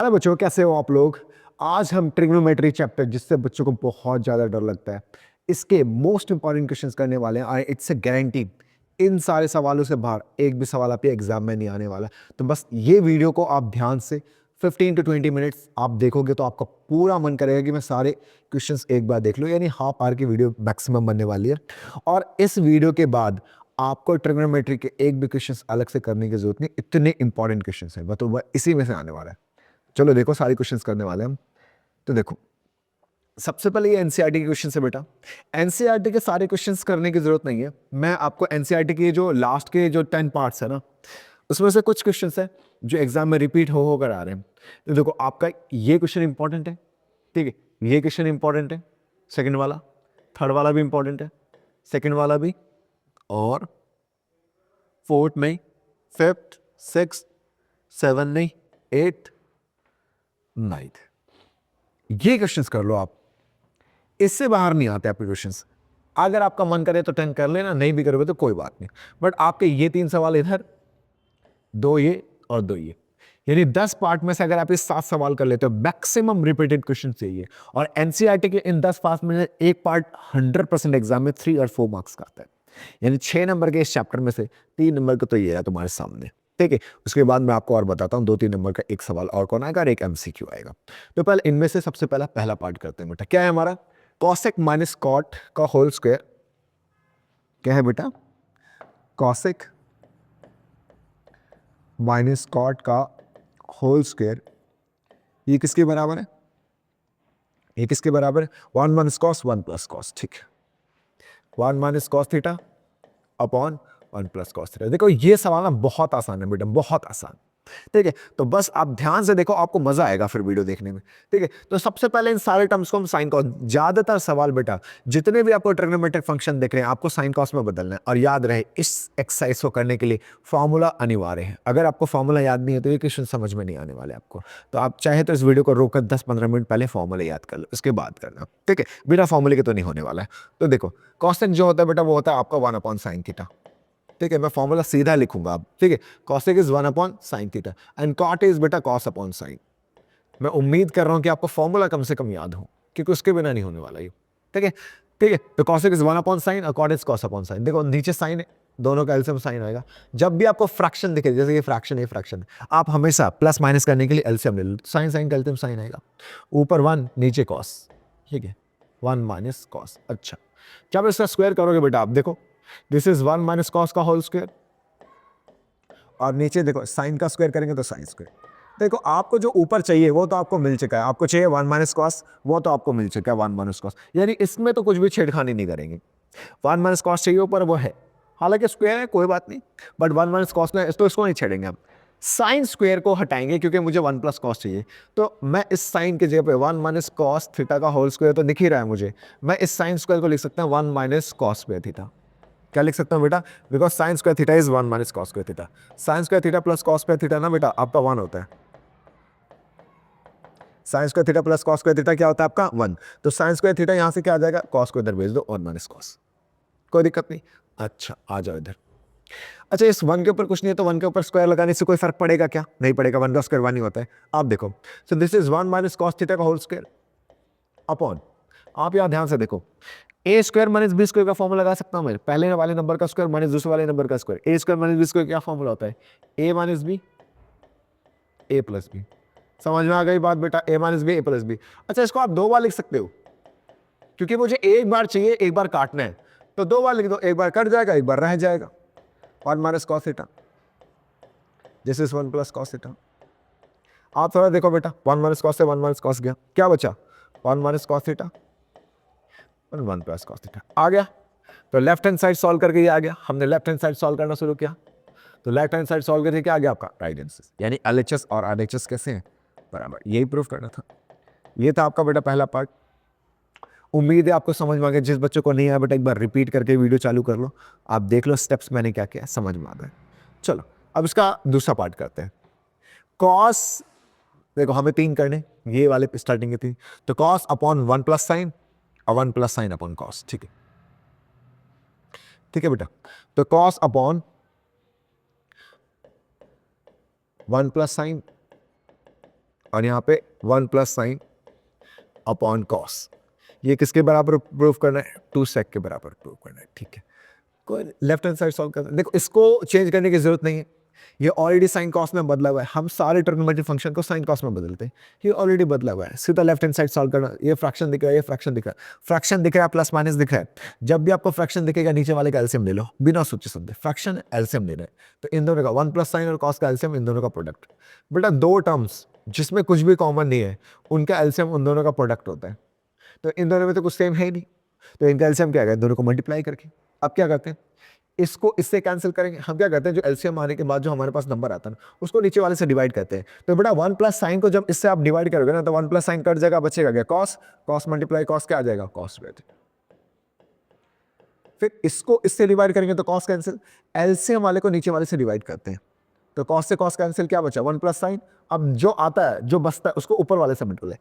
अरे बच्चों, कैसे हो आप लोग। आज हम ट्रिग्नोमेट्री चैप्टर, जिससे बच्चों को बहुत ज़्यादा डर लगता है, इसके मोस्ट इंपॉर्टेंट क्वेश्चंस करने वाले हैं। और इट्स ए गारंटी, इन सारे सवालों से बाहर एक भी सवाल आपके एग्जाम में नहीं आने वाला। तो बस ये वीडियो को आप ध्यान से 15 to 20 मिनट्स आप देखोगे तो आपका पूरा मन करेगा कि मैं सारे क्वेश्चंस एक बार देख लूँ। यानी हाफ आवर की वीडियो मैक्सिमम बनने वाली है। और इस वीडियो के बाद आपको ट्रिग्नोमेट्री के एक भी क्वेश्चंस अलग से करने की जरूरत नहीं, इतने इंपॉर्टेंट क्वेश्चंस हैं, तो वह इसी में से आने वाला है। चलो देखो, सारे क्वेश्चंस करने वाले हैं हम। तो देखो, सबसे पहले ये एनसीईआरटी के क्वेश्चन है बेटा। एनसीईआरटी के सारे क्वेश्चंस करने की जरूरत नहीं है। मैं आपको एनसीईआरटी के जो लास्ट के जो 10 पार्ट्स है ना, उसमें से कुछ क्वेश्चंस है जो एग्जाम में रिपीट हो होकर आ रहे हैं। तो देखो, आपका ये क्वेश्चन इंपॉर्टेंट है, ठीक है, ये क्वेश्चन इंपॉर्टेंट है, सेकंड वाला, थर्ड वाला भी इंपॉर्टेंट है, सेकंड वाला भी, और फोर्थ में, फिफ्थ, सिक्स, सेवन नहीं, एट, नाइन्थ, ये क्वेश्चंस कर लो आप। इससे बाहर नहीं आते आपके क्वेश्चंस। अगर आपका मन करे तो 10 कर लेना, नहीं भी करोगे तो कोई बात नहीं। बट आपके ये 3 सवाल इधर, 2 ये और 2 ये, यानी 10 पार्ट में से अगर आप इस 7 सवाल कर लेते हो, मैक्सिमम रिपीटेड क्वेश्चन चाहिए। और एनसीईआरटी के इन 10 पार्ट में एक पार्ट 100% एग्जाम में 3 और 4 मार्क्स का आता है। यानी 6 नंबर के इस चैप्टर में से 3 नंबर का तो ये है तुम्हारे सामने, ठीक है। उसके बाद मैं आपको और बताता हूं 2-3 नंबर का एक सवाल और कौन आएगा और एक एमसीक्यू आएगा। तो पहले इनमें से सबसे पहला पार्ट करते हैं बेटा। क्या है हमारा? कॉसेक माइनस कॉट का होल स्क्वायर। क्या है बेटा? कॉसेक माइनस कॉट का होल स्क्वायर। ये किसके बराबर है? ये किसके बराबर है? 1 माइनस कॉस 1 प्लस कॉस, ठीक है। 1 minus cos theta upon 1 plus cos theta. देखो, ये सवाल ना बहुत आसान है बेटा, बहुत आसान, ठीक है। तो बस आप ध्यान से देखो, आपको मजा आएगा फिर वीडियो देखने में, ठीक है। तो सबसे पहले इन सारे टर्म्स को हम साइन कॉस, ज्यादातर सवाल बेटा जितने भी आपको ट्रिग्नोमेट्रिक फंक्शन दिख रहे हैं आपको साइन कॉस में बदलना है। और याद रहे, इस एक्सरसाइज को करने के लिए फॉर्मूला अनिवार्य है। अगर आपको फॉर्मूला याद नहीं है तो ये क्वेश्चन समझ में नहीं आने वाले आपको। तो आप चाहे तो इस वीडियो को रोककर 10-15 मिनट पहले फॉर्मूला याद कर लो, इसके बाद करना, ठीक है। बिना फॉर्मूले के तो नहीं होने वाला है। तो देखो, कॉसेक जो होता है बेटा वो होता है आपका 1 अपॉन साइन थीटा, ठीक है। मैं फॉर्मूला सीधा लिखूंगा अब, ठीक है। Cosec is 1 upon sine theta and cot is बेटा कॉस अपॉन साइन। मैं उम्मीद कर रहा हूं कि आपको फॉर्मूला कम से कम याद हो, क्योंकि उसके बिना नहीं होने वाला ये, ठीक है। ठीक है, तो कॉसेक इज 1 अपॉन साइन और cot is cos upon sine. देखो, नीचे साइन है, दोनों का एलसीएम साइन आएगा। जब भी आपको फ्रैक्शन दिखे, जैसे ये फ्रैक्शन है, फ्रैक्शन, आप हमेशा प्लस माइनस करने के लिए एलसीएम ले लो। साइन साइन का एलसीएम साइन आएगा, ऊपर 1 नीचे कॉस, ठीक है। 1 माइनस कॉस। अच्छा, जब इसका स्क्वायर करोगे बेटा, आप देखो, दिस इज 1 माइनस कॉस का होल स्क्वायर, और नीचे देखो साइन का स्क्वायर करेंगे तो साइन स्क्वायर। देखो, आपको जो ऊपर चाहिए वो तो आपको मिल चुका है। आपको चाहिए 1 माइनस कॉस, वो तो आपको मिल चुका है 1 माइनस कॉस। यानी इसमें तो कुछ भी छेड़खानी नहीं करेंगे। 1 माइनस कॉस चाहिए ऊपर, वो है, हालांकि स्क्वायर है, कोई बात नहीं, बट 1 माइनस कॉस में तो इसको नहीं छेड़ेंगे हम। साइन स्क्वायर को हटाएंगे क्योंकि मुझे 1 प्लस कॉस चाहिए। तो मैं इस साइन की जगह पे 1 माइनस कॉस थीटा का होल स्क्वायर तो दिख ही रहा है मुझे, मैं इस साइन स्क्वायर को लिख सकता हूँ 1 माइनस कॉस स्क्वायर थीटा। क्या लिख सकता हूँ बेटा? Because sign square theta is 1 minus cos square theta. Sign square theta plus cos square theta ना बेटा आपका 1 होता है। Sign square theta plus cos square theta क्या होता है आपका? 1। तो साइन स्क्वायर थीटा यहां से क्या आ जाएगा? कॉस को इधर भेज दो, 1 माइनस कॉस, कोई दिक्कत नहीं। अच्छा, आ जाओ इधर। अच्छा, इस 1 के ऊपर कुछ नहीं है तो 1 के ऊपर स्क्वायर लगाने से कोई फर्क पड़ेगा क्या? नहीं पड़ेगा, 1 का स्क्वायर 1 ही होता है। आप देखो, so this is 1 minus cos theta का होल स्क्वायर अपॉन, आप यहां ध्यान से देखो, ए स्क्वायर माइनस बी स्क्वायर का फॉर्मूला लगा सकता हूं मैं। पहले वाले नंबर का स्क्वायर माइनस दूसरे वाले नंबर का square. A square minus B square क्या फॉर्मूला होता है? A minus B, A plus B. समझ में आ गई बात बेटा? ए minus B, A plus B. अच्छा, इसको आप 2 बार लिख सकते हो, क्योंकि मुझे एक बार चाहिए, एक बार काटना है, तो 2 बार लिख दो, एक बार कट जाएगा, एक बार रह जाएगा। 1 minus cos theta, this is 1 plus cos theta. आप थोड़ा देखो बेटा, 1 माइनस कॉस से 1 माइनस कॉस गया, क्या बचा? 1 माइनस कॉस थीटा और 1 प्लस कॉस थीटा आ गया। तो लेफ्ट हैंड साइड सॉल्व करके ये आ गया। हमने लेफ्ट हैंड साइड सॉल्व करना शुरू किया, तो लेफ्ट हैंड साइड सॉल्व करके क्या आ गया आपका? Right answer. यानी एलएचएस और आरएचएस कैसे हैं? बराबर। यही प्रूफ करना था। ये था आपका बेटा पहला पार्ट। उम्मीद है आपको समझ में आ गया। जिस बच्चों को नहीं आया बेटा, एक बार रिपीट करके वीडियो चालू कर लो, आप देख लो स्टेप्स मैंने क्या किया, समझ में आ गए। चलो, अब इसका दूसरा पार्ट करते हैं। कॉस, देखो हमें 3 करने, ये वाले स्टार्टिंग की थी। तो कॉस अपॉन 1 प्लस साइन और 1 प्लस साइन अपॉन कॉस, ठीक है, ठीक है बेटा। तो कॉस अपॉन 1 प्लस साइन और यहाँ पे 1 प्लस साइन अपॉन कॉस। ये किसके बराबर प्रूव करना है? 2 सेक के बराबर प्रूव करना है, ठीक है। कोई लेफ्ट हैंड साइड सॉल्व करना है। देखो इसको चेंज करने की जरूरत नहीं है, ये ऑलरेडी साइन कॉस में बदला हुआ है। हम सारे ट्रिग्नोमेट्रिक फंक्शन को साइन कॉस में बदलते हैं, ये ऑलरेडी बदला हुआ है। सीधा लेफ्ट हैंड साइड सॉल्व करना। ये फ्रैक्शन दिख रहा है, ये फ्रैक्शन दिख रहा है, फ्रैक्शन दिख रहा है, प्लस माइनस दिख रहा है। जब भी आपको फ्रैक्शन दिखेगा नीचे वाले का एलसीएम ले लो, बिना सोचे समझे। फ्रैक्शन एलसीएम ले रहे हैं तो इन दोनों का 1 प्लस साइन और कॉस का एलसीएम, इन दोनों का प्रोडक्ट। बेटा दो टर्म्स जिसमें कुछ भी कॉमन नहीं है उनका एलसीएम उन दोनों का प्रोडक्ट होता है। तो इन दोनों में तो कुछ सेम है ही नहीं, तो इनका एलसीएम क्या है? दोनों को मल्टीप्लाई करके। अब क्या करते हैं, इसको इससे कैंसिल करेंगे। हम क्या करते हैं, जो एलसीएम आने के बाद जो हमारे पास नंबर आता है ना, उसको नीचे वाले से डिवाइड करते हैं। तो बेटा 1 प्लस साइन को जब इससे आप डिवाइड करोगे ना, तो 1 प्लस साइन कट जाएगा, बचेगा क्या? कॉस। कॉस मल्टीप्लाई कॉस क्या आ जाएगा? Cos square. फिर इसको इससे डिवाइड करेंगे तो कॉस कैंसिल, एलसीएम वाले को नीचे वाले से डिवाइड करते हैं, तो कॉस से कॉस कैंसिल, क्या बचा? 1 प्लस साइन। अब जो आता है, जो बचता है, उसको ऊपर वाले से मल्टीप्लाई,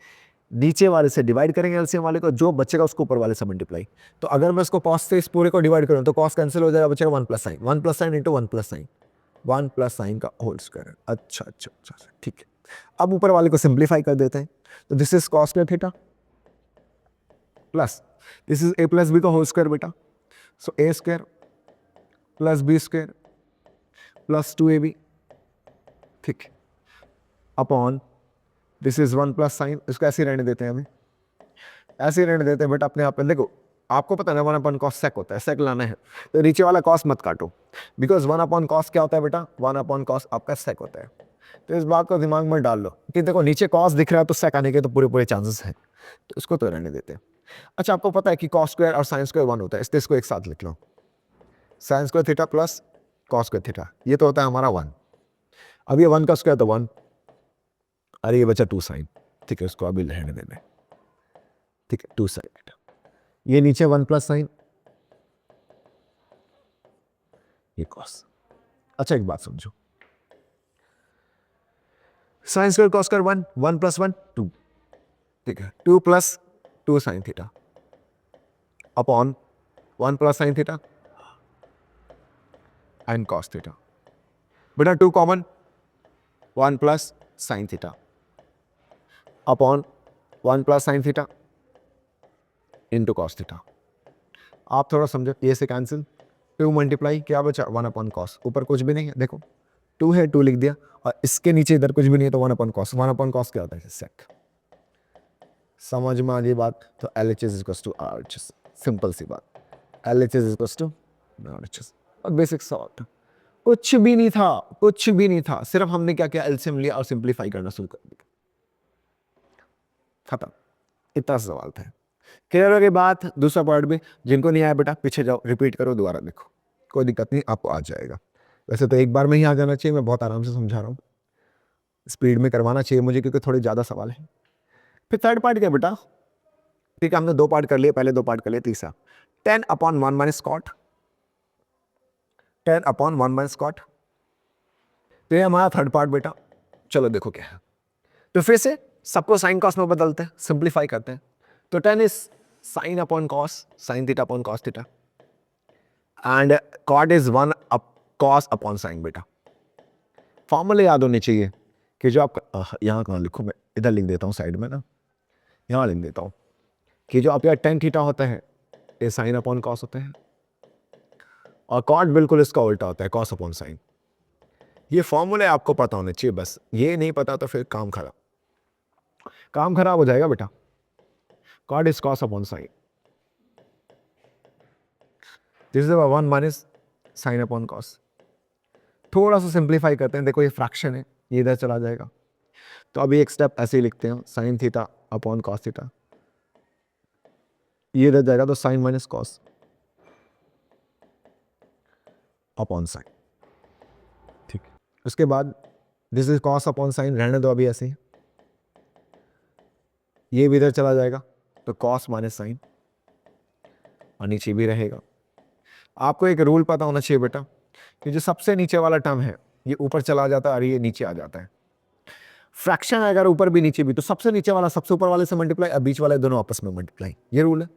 नीचे वाले से डिवाइड करेंगे एलसीएम वाले को, जो बचेगा उसको ऊपर वाले से मल्टीप्लाई। तो अगर मैं इसको कॉस से इस पूरे को डिवाइड करूं तो कॉस कैंसिल हो जाएगा, बचेगा 1 plus sine. 1 plus sine into 1 plus sine, 1 plus sine का होल स्क्वायर। अच्छा अच्छा अच्छा, ठीक है। अब ऊपर वाले को सिंप्लीफाई कर देते हैं, तो this is cos square theta plus this is A plus B का होल स्क्वायर बेटा। So A square plus B square plus 2ab, ठीक है, upon this is 1 plus sine. इसको ऐसे ही रहने देते हैं, हमें ऐसे ही रहने देते हैं। बट अपने आप पे देखो, आपको पता है 1 अपॉन कॉस सेक होता है, सेक लाना है तो नीचे वाला कॉस मत काटो, बिकॉज 1 अपॉन कॉस क्या होता है बेटा? 1 अपॉन कॉस आपका सेक होता है। तो इस बात को दिमाग में डाल लो कि देखो नीचे कॉस दिख रहा है तो सेक आने के तो पूरे पूरे चांसेस हैं, तो इसको तो रहने देते हैं। अच्छा, आपको पता है कि कॉस स्क्वायर और साइन स्क्वायर 1 होता है, इसको एक साथ लिख लो, sine square theta plus cos square theta, ये तो होता है हमारा 1। अब ये 1 का स्क्वायर तो 1, अरे ये बचा 2 साइन, ठीक है, इसको अभी रहने देना है, ठीक है, 2 साइन। ये नीचे 1 प्लस साइन, ये कॉस। अच्छा एक बात समझो, sign square cos square 1, 1 plus 1 2, ठीक है, 2 plus 2 sign theta upon 1 plus sign theta and cos theta. बेटा 2 common, 1 plus sign theta upon 1 plus sine theta into cos theta. आप थोड़ा समझो, ये से कैंसिल, 2 मल्टीप्लाई क्या बचा? 1 अपॉन कॉस। ऊपर कुछ भी नहीं है, देखो 2 है, 2 लिख दिया, और इसके नीचे इधर कुछ भी नहीं है, तो 1 अपॉन कॉस। 1 अपॉन कॉस क्या होता है? सेक। समझ में आ गई बात? तो LHS is equals to RHS, simple सी बात, LHS is equals to RHS। और बेसिक सॉल्व, कुछ भी नहीं था, कुछ भी नहीं था, सिर्फ हमने क्या किया? एलसीएम लिया और सिंप्लीफाई करना शुरू कर दिया, खत्म। इतना सवाल था। क्लियर हो गई बात? दूसरा पार्ट भी, जिनको नहीं आया बेटा पीछे जाओ, रिपीट करो, दोबारा देखो, कोई दिक्कत नहीं, आपको आ जाएगा। वैसे तो एक बार में ही आ जाना चाहिए, मैं बहुत आराम से समझा रहा हूँ, स्पीड में करवाना चाहिए मुझे क्योंकि थोड़े ज़्यादा सवाल है। फिर थर्ड पार्ट क्या बेटा? ठीक है, हमने 2 पार्ट कर लिए, पहले 2 पार्ट कर लिए, तीसरा 10 upon 1 minus cot, 10 upon 1 minus cot, तो ये हमारा थर्ड पार्ट बेटा। चलो देखो क्या है, तो फिर से सबको साइन कॉस में बदलते हैं, सिंप्लीफाई करते हैं। तो 10 is sine upon cos, sine theta upon cos theta, and cot is 1 cos upon sine बेटा। फॉर्मूले याद होने चाहिए कि जो आपका, यहाँ कहाँ लिखूँ मैं, इधर लिख देता हूँ साइड में ना, यहाँ लिख देता हूँ कि जो आपका टेन थीटा होता है ये साइन अपॉन कॉस होते हैं, और कॉट बिल्कुल इसका उल्टा होता है, कॉस अपॉन साइन। ये फॉर्मूले आपको पता होने चाहिए, बस ये नहीं पता तो फिर काम खराब, काम खराब हो जाएगा बेटा। Cot is cos upon sine, this is 1 minus sine upon cos. थोड़ा सा सिंप्लीफाई करते हैं, देखो ये फ्रैक्शन है, ये इधर चला जाएगा, तो अभी एक स्टेप ऐसे ही लिखते हैं, sine theta upon cos theta, ये इधर जाएगा तो sine minus cos upon sine, ठीक। उसके बाद this is cos upon sine, रहने दो अभी ऐसे ही, ये भी इधर चला जाएगा तो कॉस माइनस साइन, और नीचे भी रहेगा। आपको एक रूल पता होना चाहिए बेटा कि जो सबसे नीचे वाला टर्म है ये ऊपर चला जाता है और ये नीचे आ जाता है। फ्रैक्शन अगर ऊपर भी नीचे भी, तो सबसे नीचे वाला सबसे ऊपर वाले से मल्टीप्लाई और बीच वाले दोनों आपस में मल्टीप्लाई, ये रूल है।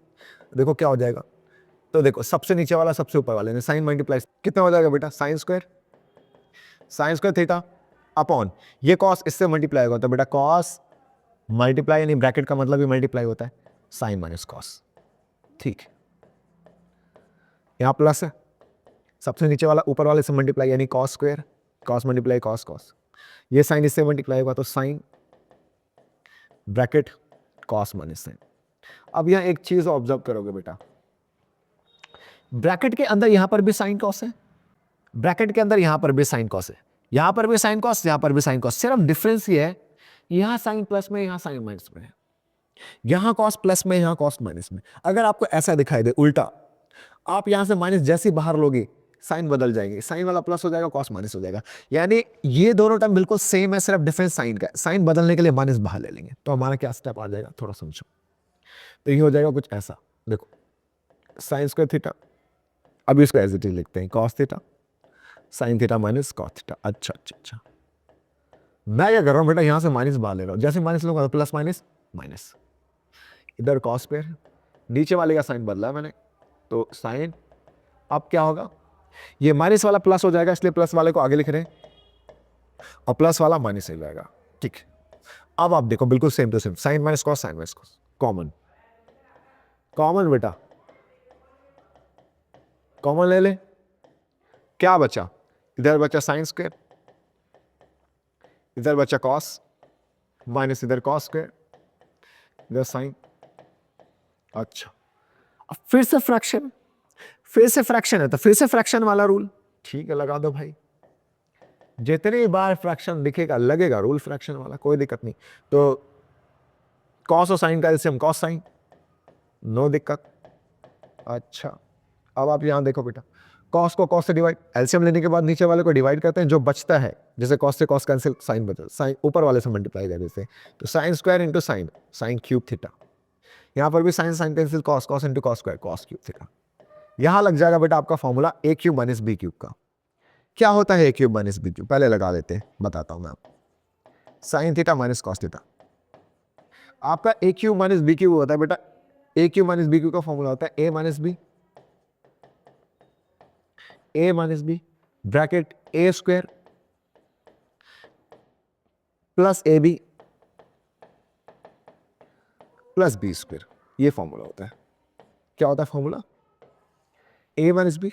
देखो क्या हो जाएगा, तो देखो सबसे नीचे वाला सबसे ऊपर वाले ने साइन मल्टीप्लाई, कितना हो जाएगा बेटा? साइन स्क्वायर थीटा अपॉन ये कॉस इससे मल्टीप्लाई होगा, तो बेटा कॉस मल्टीप्लाई यानी ब्रैकेट का मतलब भी मल्टीप्लाई होता है, साइन माइनस कॉस। ठीक, यहां प्लस है, सबसे नीचे वाला ऊपर वाले से मल्टीप्लाई यानी cos square, cos multiply cos cos, ये साइन इससे मल्टीप्लाई होगा तो sine bracket cos minus sine. अब यहां एक चीज ऑब्जर्व करोगे बेटा, ब्रैकेट के अंदर यहां पर भी साइन कॉस है, ब्रैकेट के अंदर यहां पर भी साइन कॉस है, यहां पर भी साइन कॉस, यहां पर भी साइन कॉस, सिर्फ डिफरेंस ये है यहां साइन प्लस में, यहां साइन माइनस में है, यहां कॉस प्लस में, यहां कॉस माइनस में। अगर आपको ऐसा दिखाई दे उल्टा, आप यहां से माइनस जैसे ही बाहर लोगे साइन बदल जाएंगे, साइन वाला प्लस हो जाएगा, कॉस माइनस हो जाएगा, यानी ये दोनों टर्म बिल्कुल सेम है, सिर्फ डिफरेंस साइन का है। साइन बदलने के लिए माइनस बाहर ले लेंगे, तो हमारा क्या स्टेप आ जाएगा, थोड़ा समझो। तो ये हो जाएगा कुछ ऐसा, देखो साइन स्क्वायर थीटा, अभी इसको एज इट इज लिखते हैं, cos theta sine theta minus cos theta. अच्छा अच्छा अच्छा, मैं क्या कर रहा हूं बेटा, यहां से माइनस बाहर ले रहा हूं, जैसे माइनस लूंगा प्लस माइनस माइनस, इधर कॉस स्क्वायर, नीचे वाले का साइन बदला है मैंने, तो साइन अब क्या होगा, ये माइनस वाला प्लस हो जाएगा, इसलिए प्लस वाले को आगे लिख रहे हैं, और प्लस वाला माइनस हो जाएगा। ठीक, अब आप देखो बिल्कुल same to same, sine minus cos sine minus cos, common common बेटा, कॉमन ले ले, क्या बचा, इधर बचा साइन स्क्वायर, इधर बचा कॉस माइनस इधर कॉस स्क्वायर, इधर साइन। अच्छा, अब फिर से फ्रैक्शन, फिर से फ्रैक्शन है तो फिर से फ्रैक्शन वाला रूल, ठीक है लगा दो भाई, जितनी बार फ्रैक्शन दिखेगा लगेगा रूल फ्रैक्शन वाला, कोई दिक्कत नहीं। तो कॉस और साइन का एलसीएम कॉस साइन, नो दिक्कत। अच्छा, अब आप यहां देखो बेटा, कॉस को कॉस से डिवाइड, एलसीएम लेने के बाद नीचे वाले को डिवाइड करते हैं, जो बचता है जैसे कॉस से कॉस कैंसिल, साइन बचल, साइन ऊपर वाले से मल्टीप्लाई कर देते हैं, तो sine square into sine, sine cube theta, यहां पर भी sine sine cancel, cos cos into cos square, cos cube theta. यहां लग जाएगा बेटा आपका formula A cube minus B cube का। क्या होता है A cube minus B cube, पहले लगा लेते हैं, बताता हूं मैं आपको। Sine theta minus cos theta, आपका A cube minus B cube होता है बेटा, A cube minus B cube का फॉर्मूला होता है A minus B, A minus B bracket A square plus A B plus B square, ये formula होता है। क्या होता है formula, A minus B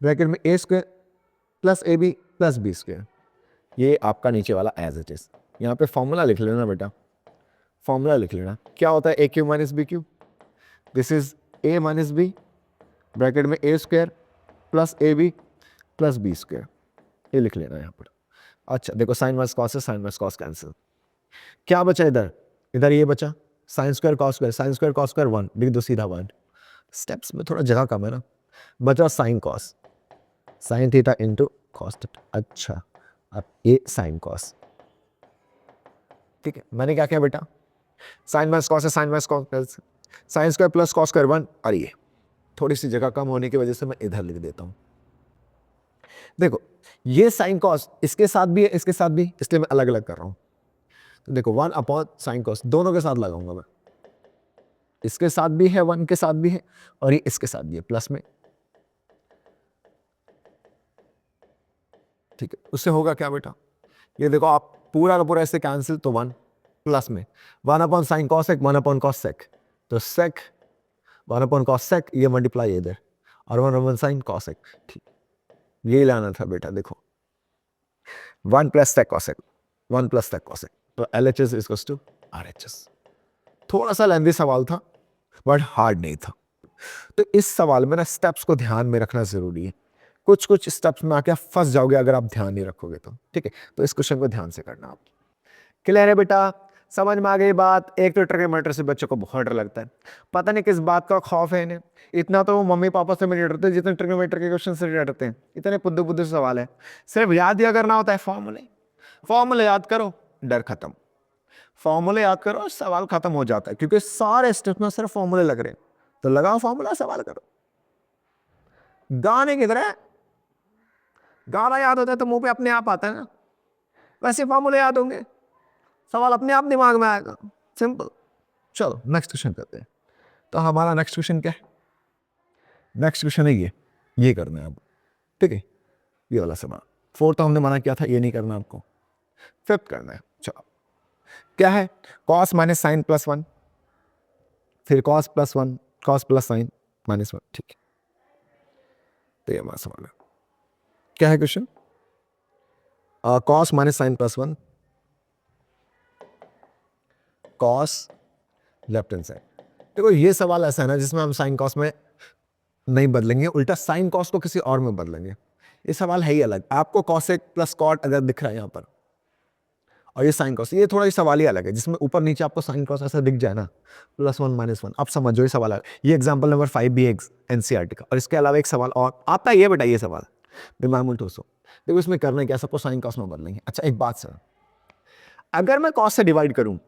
bracket में A square plus A B plus B square, ये आपका नीचे वाला एज इट इज। यहां पे फॉर्मूला लिख लेना बेटा, फॉर्मूला लिख लेना, क्या होता है A cube minus B cube, this is A minus B bracket में A square plus A B plus B square, ये लिख लेना यहाँ पर। अच्छा देखो, साइन माइनस कॉस है, साइन माइनस कॉस कैंसिल, क्या बचा इधर, इधर ये बचा sine square cos square, sine square cos square 1, लिख दो सीधा 1, स्टेप्स में थोड़ा जगह कम है ना, बचा sine cos, sine theta into cos theta. अच्छा, अब ये साइन कॉस, ठीक है, मैंने क्या किया बेटा, साइन माइनस कॉस है, sine minus cos, sine square plus cos square 1, और ये थोड़ी सी जगह कम होने की वजह से मैं इधर लिख देता हूं। देखो ये साइन कॉस इसके साथ भी है, इसके साथ भी, इसलिए मैं अलग अलग कर रहा हूं। तो देखो 1 अपॉन साइन कॉस, दोनों के साथ लगाऊंगा मैं, इसके साथ भी है, 1 के साथ भी है, और ये इसके साथ भी है प्लस में, ठीक है। उससे होगा क्या बेटा, ये देखो आप पूरा का पूरा इससे कैंसिल, तो 1 प्लस में 1 अपॉन साइन कॉस सेक, 1 अपॉन कॉस सेक, तो सेक 1 अपॉन कॉस सेक, ये मल्टीप्लाई इधर, और 1 अपॉन साइन कॉस सेक, ठीक, ये लाना था बेटा। देखो 1 प्लस सेक कॉस सेक, 1 प्लस सेक कॉस सेक, तो LHS इक्वल्स टू RHS। थोड़ा सा लेंदी सवाल था बट हार्ड नहीं था। तो इस सवाल में ना स्टेप्स को ध्यान में रखना जरूरी है, कुछ कुछ स्टेप्स में आके फंस जाओगे अगर आप ध्यान नहीं रखोगे तो, ठीक है। तो इस क्वेश्चन को ध्यान से करना आप। क्लियर है बेटा, समझ में आ गई बात। एक तो ट्रिग्नोमेट्री से बच्चों को बहुत डर लगता है, पता नहीं किस बात का खौफ है इन्हें, इतना तो वो मम्मी पापा से नहीं डरते जितने ट्रिग्नोमेट्री के क्वेश्चन से डरते हैं। इतने बुद्धू बुद्धू सवाल है, सिर्फ याद दिया करना होता है फॉर्मूले, फॉर्मूले याद करो, डर खत्म, फॉर्मूले याद करो, सवाल खत्म हो जाता है, क्योंकि सारे स्टेप्स में सिर्फ फॉर्मूले लग रहे हैं। तो लगाओ फॉर्मूला, सवाल करो। गाने किधर है, गाना याद होता है तो मुंह पे अपने आप आता है ना, वैसे फॉर्मूले याद होंगे, सवाल अपने आप दिमाग में आएगा, सिंपल। चलो नेक्स्ट क्वेश्चन करते हैं। तो हमारा नेक्स्ट क्वेश्चन क्या है, नेक्स्ट क्वेश्चन है ये करना है अब, ठीक है, ये वाला सवाल। फोर्थ तो हमने मना किया था, ये नहीं करना आपको, फिफ्थ करना है। चलो क्या है, cos minus sine plus one, फिर cos plus one, cos plus sine minus one, ठीक है। तो ये हमारा सवाल है, क्या है question, cos minus sine plus one, cos left hand side. देखो ये सवाल ऐसा है ना जिसमें हम साइन कॉस में नहीं बदलेंगे, उल्टा साइन कॉस को किसी और में बदलेंगे। ये सवाल है ही अलग, आपको कॉसेक प्लस कॉट अगर दिख रहा है यहां पर, और ये साइन कॉस, ये थोड़ा ही सवाल ही अलग है, जिसमें ऊपर नीचे आपको साइन कॉस ऐसा दिख जाए ना, प्लस वन माइनस वन, आप समझो ये सवाल है। ये एग्जाम्पल नंबर 5 भी है एनसीईआरटी का। और इसके अलावा एक सवाल और आता है, ये बेटा ये सवाल दिमाग में ठोसो, देखो इसमें करना क्या, सबको साइन कॉस में बदलेंगे। अच्छा एक बात सर, अगर मैं कॉस से डिवाइड करूं,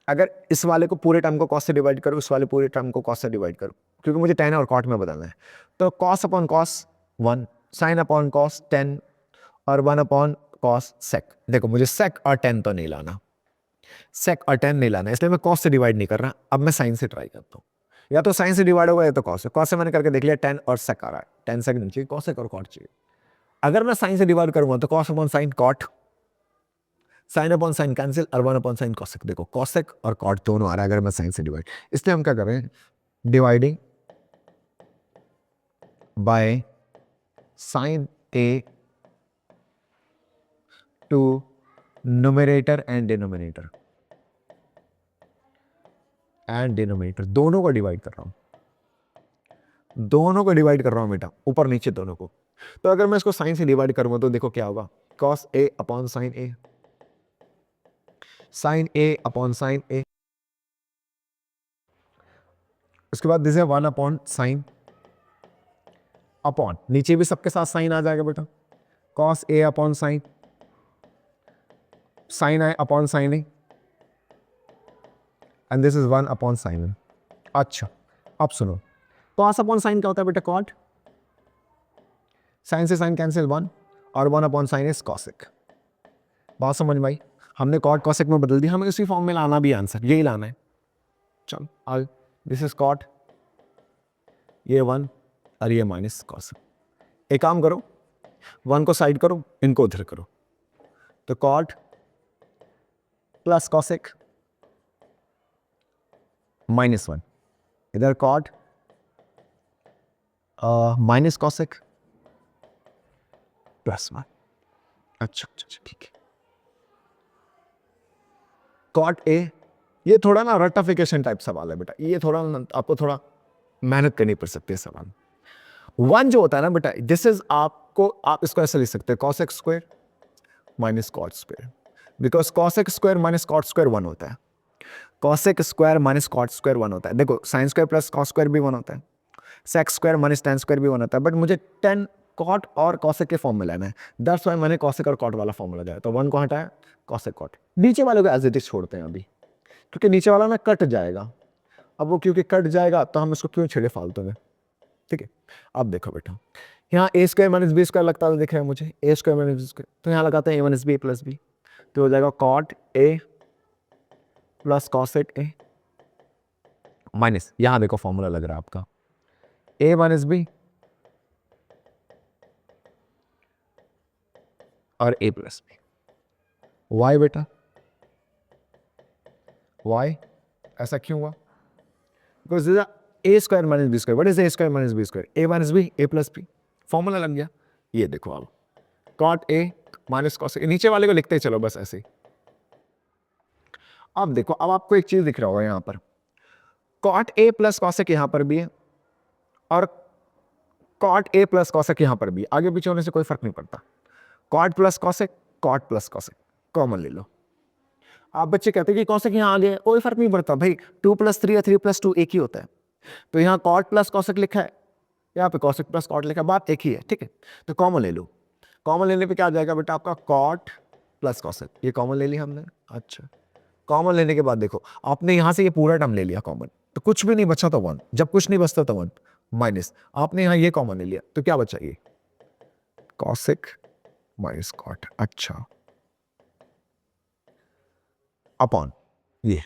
अगर इस वाले को पूरे टर्म को कॉस से डिवाइड करूं, इस वाले पूरे टर्म को कॉस से डिवाइड करूं, क्योंकि मुझे टेन और कॉट में बदलना है, तो cos upon cos one, sign upon cos tan, और वन अपॉन कॉस सेक। देखो मुझे सेक और टेन तो नहीं लाना, सेक और टेन नहीं लाना, इसलिए मैं कॉस से डिवाइड नहीं कर रहा। अब मैं साइन से ट्राई करता हूँ, या तो साइन से डिवाइड होगा या तो कॉस से। कॉस से मैंने करके देख लिया, टेन और सेक आ रहा है, टेन सेक नहीं चाहिए, कॉस सेक और कॉट चाहिए। अगर मैं साइन से डिवाइड करूंगा तो cos upon sine cot, sine upon sine cancel, और वन अपॉन साइन कॉसेक। देखो कॉसेक और कॉट दोनों आ रहा है अगर मैं साइन से डिवाइड, इसलिए हम क्या कर रहे हैं, dividing by sine A to numerator and denominator, दोनों को डिवाइड कर रहा हूं, दोनों को डिवाइड कर रहा हूं बेटा, ऊपर नीचे दोनों को। तो अगर मैं इसको साइन से डिवाइड करूंगा तो देखो क्या होगा, cos A upon sine A, sign A upon sine ए, उसके बाद दिस है वन अपॉन साइन, अपॉन नीचे भी सबके साथ साइन आ जाएगा बेटा, cos A upon sine, sine I upon sine A, and this is one upon sine A. अच्छा अब सुनो, कॉस अपॉन साइन क्या होता है बेटा, कॉट, साइन से साइन कैंसिल वन, और one upon sign is cosec. बात समझ में आई, हमने कॉट कॉसेक में बदल दिया, हमें उसी फॉर्म में लाना भी आंसर यही लाना है। चल आगे, दिस इज कॉट, ये वन और ये माइनस कॉसेक। एक काम करो, वन को साइड करो, इनको उधर करो, तो cot plus cosec minus one, इधर cot minus cosec plus one. अच्छा अच्छा ठीक है, कॉट ए, ये थोड़ा ना रटिफिकेशन टाइप सवाल है बेटा, ये थोड़ा आपको थोड़ा मेहनत करनी पड़ सकती है सवाल। वन जो होता है ना बेटा, दिस इज आपको, आप इसको ऐसे लिख सकते हैं, cosec square minus cot square, because cosec square minus cot square one होता है, cosec square minus cot square one होता है। देखो sine square plus cos square भी वन होता है, sec square minus tan square भी one होता है, बट मुझे टेन कॉट और कॉसेक के फॉर्म में लेना है, दैट्स व्हाई मैंने कॉसेक और कॉट वाला फॉर्मूला जाए, तो वन को हटाया, कॉसेक कॉट, नीचे वाले को एज इट इज छोड़ते हैं अभी, क्योंकि नीचे वाला ना कट जाएगा, अब वो क्योंकि कट जाएगा तो हम इसको क्यों छेड़े फालतू में, ठीक है। अब देखो बेटा, यहाँ A square minus B square लगता है, दिख रहा है मुझे A square minus B square, तो यहाँ लगाते हैं A minus B plus B, तो हो जाएगा cot A plus cosec A minus, यहाँ देखो फॉर्मूला लग रहा है आपका, ए माइनस बी और ए प्लस बी, वाई बेटा, वाई ऐसा क्यों हुआ, because A square minus B square, what is A square minus B square, A minus B A plus B, formula लग गया। ये देखो आप, cot A minus cos A, नीचे वाले को लिखते चलो बस ऐसे ही। अब देखो, अब आपको एक चीज दिख रहा होगा यहाँ पर, कॉट ए प्लस कॉसेक यहाँ पर भी है, और कॉट ए प्लस कॉसेक यहाँ पर भी, आगे पीछे होने से कोई फर्क नहीं पड़ता, cot plus cosec, cot plus cosec common ले लो। आप बच्चे कहते हैं कि कॉसेक यहाँ आ गया, कोई फर्क नहीं पड़ता भाई, 2+3 या 3+2 एक ही होता है, तो यहाँ कॉट प्लस कॉसेक लिखा है, यहाँ पे कॉसेक प्लस कॉट लिखा है, बात एक ही है, ठीक है। तो कॉमन ले लो, कॉमन लेने पे क्या आ जाएगा बेटा आपका, कॉट प्लस कॉसेक, ये कॉमन ले लिया हमने। अच्छा, कॉमन लेने के बाद देखो, आपने यहां से ये पूरा टर्म ले लिया कॉमन, तो कुछ भी नहीं बचा तो वन, जब कुछ नहीं बचता तो वन, माइनस आपने यहां ये कॉमन ले लिया, तो क्या बचा, ये कॉसेक माइनस कॉट, अच्छा, अपॉन ये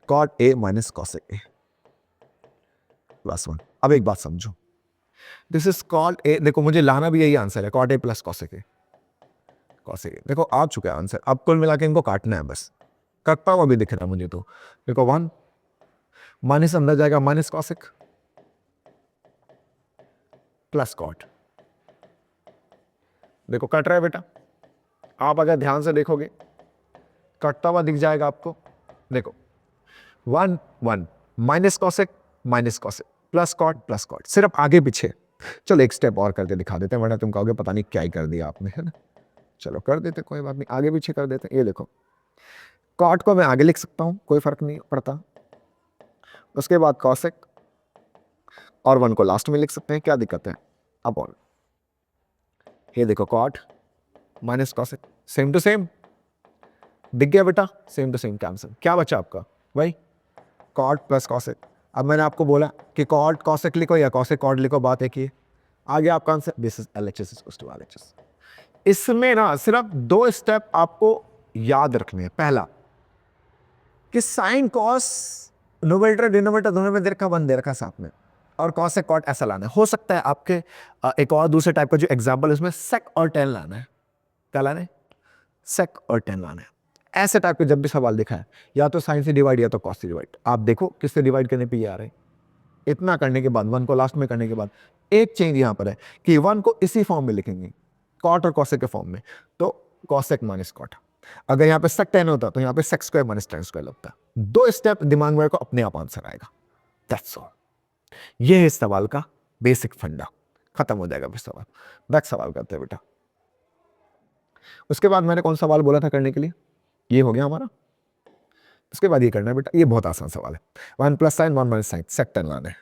cot A minus cosec A plus one. अब एक बात समझो, दिस इज कॉट ए, देखो मुझे लाना भी यही आंसर है, cot A plus cosec A, cos A. देखो आ चुका है आंसर, अब कुल मिला के इनको काटना है बस, कटता हुआ भी दिख रहा है मुझे। तो देखो 1 माइनस अंदर जाएगा माइनस कॉसेक प्लस कॉट। देखो कट रहा है बेटा, आप अगर ध्यान से देखोगे कटता हुआ दिख जाएगा आपको। देखो 1 1 माइनस कॉसेक प्लस कॉट, सिर्फ आगे पीछे। चलो एक स्टेप और करके दिखा देते हैं, वरना तुम कहोगे पता नहीं क्या ही कर दिया आपने, है ना। चलो कर देते, कोई बात नहीं, आगे पीछे कर देते। ये देखो कॉट को मैं आगे लिख सकता हूं, कोई फर्क नहीं पड़ता। उसके बाद कॉसेक और 1 को लास्ट में लिख सकते हैं, क्या दिक्कत है। अब और ये देखो cot minus cosec, same to same दिख गया बेटा, सेम टू सेम कैंसिल। क्या बचा आपका भाई, कॉट प्लस कॉसेक। अब मैंने आपको बोला कि कॉट कॉसेक लिखो या कॉसेक कॉट लिखो, बात एक ही है। आगे आपका answer this is LHS equals to RHS। इसमें ना सिर्फ 2 स्टेप आपको याद रखने हैं। पहला कि साइन कॉस नोमेरेटर डिनोमिनेटर दोनों में दे रखा, 1 दे रखा साथ में, और कॉसेक कॉट ऐसा लाना है। हो सकता है आपके एक और दूसरे टाइप का जो एग्जाम्पल, इसमें सेक और टेन लाना है। क्या लाना है, सेक और टेन लाना है। ऐसे टाइप के जब भी सवाल दिखा है, या तो साइन से डिवाइड या तो कॉस से डिवाइड, आप देखो किससे डिवाइड करने पे ये आ रहे हैं। इतना करने के बाद 1 को लास्ट में करने के बाद एक चेंज यहां पर है कि 1 को इसी फॉर्म में लिखेंगे, कॉट और कॉसेक के फॉर्म में, तो कॉसेक माइनस कॉट। अगर यहां पे सेक टेन होता तो यहां पे sec square minus tan square लगता। 2 स्टेप दिमाग में को अपने आप आंसर आएगा। That's all. ये है इस सवाल का बेसिक फंडा, खत्म हो जाएगा फिर सवाल। बैक सवाल करते हैं बेटा। उसके बाद मैंने कौन सा सवाल बोला था करने के लिए, ये हो गया हमारा। उसके बाद ये करना है बेटा, ये बहुत आसान सवाल है। 1 प्लस साइन 1 माइनस साइन, सेक टेन लाना है।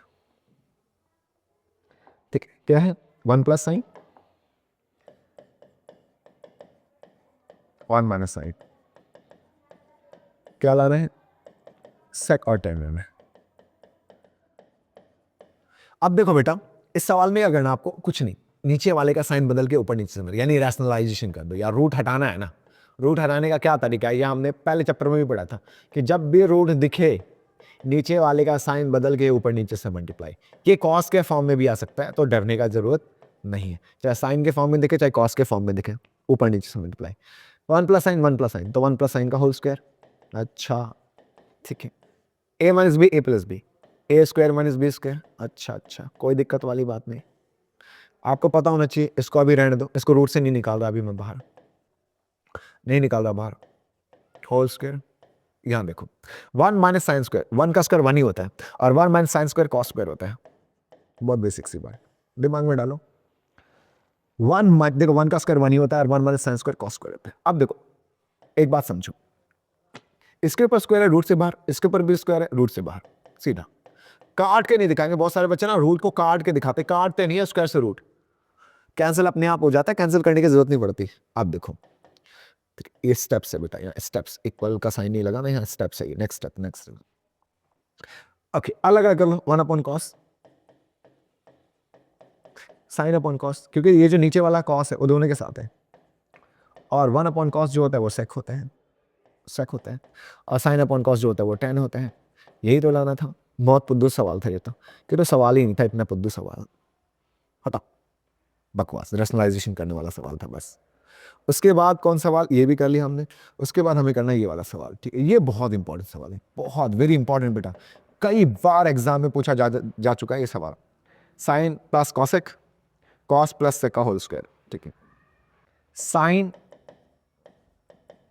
ठीक है, क्या है 1 प्लस साइन 1 माइनस साइन, क्या ला रहे हैं, सेक और टेन लाना है। अब देखो बेटा, इस सवाल में क्या करना आपको, कुछ नहीं, नीचे वाले का साइन बदल के ऊपर नीचे से, यानी रैशनलाइजेशन कर दो, या रूट हटाना है ना। रूट हटाने का क्या तरीका है, यह हमने पहले चैप्टर में भी पढ़ा था कि जब भी रूट दिखे नीचे वाले का साइन बदल के ऊपर नीचे से मल्टीप्लाई। ये कॉस के फॉर्म में भी आ सकता है, तो डरने का जरूरत नहीं है, चाहे साइन के फॉर्म में दिखे चाहे कॉस के फॉर्म में दिखे, ऊपर नीचे से multiply. 1 plus sine 1 plus sine, तो 1 प्लस साइन का होल स्क्वायर। अच्छा ठीक है, a minus B A plus B, A square minus B square. अच्छा, कोई दिक्कत वाली बात नहीं, आपको पता होना चाहिए। इसको अभी रहने दो, इसको रूट से नहीं निकाल रहा अभी मैं, बाहर नहीं निकाल रहा बाहर। होल स्क्वायर, यहां देखो 1 माइनस साइन स्क्वायर, 1 का स्क्वायर 1 ही होता है, और 1 minus sine square cos square होता है। बहुत बेसिक सी बात दिमाग में डालो। 1 देखो 1 का स्क्वायर 1 ही होता है, और 1 minus sine square cos square होता है। अब देखो एक बात समझो, इसके ऊपर स्क्वायर है रूट से बाहर, इसके ऊपर भी स्क्वायर है रूट से बाहर, सीधा काट के नहीं दिखाएंगे। बहुत सारे बच्चे ना रूट को काट के दिखाते, काटते नहीं है, स्क्वायर से रूट कैंसिल अपने आप हो जाता है, कैंसिल करने की जरूरत नहीं पड़ती। अब देखो ये स्टेप्स है बेटा, यहाँ स्टेप्स, इक्वल का साइन नहीं लगा ना, यहाँ स्टेप्स है। नेक्स्ट स्टेप ओके, अलग अलग कर लो। 1 upon cos sign upon cos, क्योंकि ये जो नीचे वाला कॉस है वो दोनों के साथ है, और 1 अपॉन कॉस जो होता है वो सेक होता है, और साइन अपॉन कॉस जो होता है वो टेन होता है। यही तो लाना था। बहुत पुद्दू सवाल था ये तो, कि तो सवाल ही नहीं था, इतना पुद्दू सवाल, हटा बकवास, रैशनलाइजेशन करने वाला सवाल था बस। उसके बाद कौन सवाल, ये भी कर लिया हमने। उसके बाद हमें करना है ये वाला सवाल, ठीक है। ये बहुत इंपॉर्टेंट सवाल है, बहुत वेरी इंपॉर्टेंट बेटा, कई बार एग्जाम में पूछा जा चुका है ये सवाल। Sine plus cosec, cos plus sec का होल स्क्वायर, ठीक है। साइन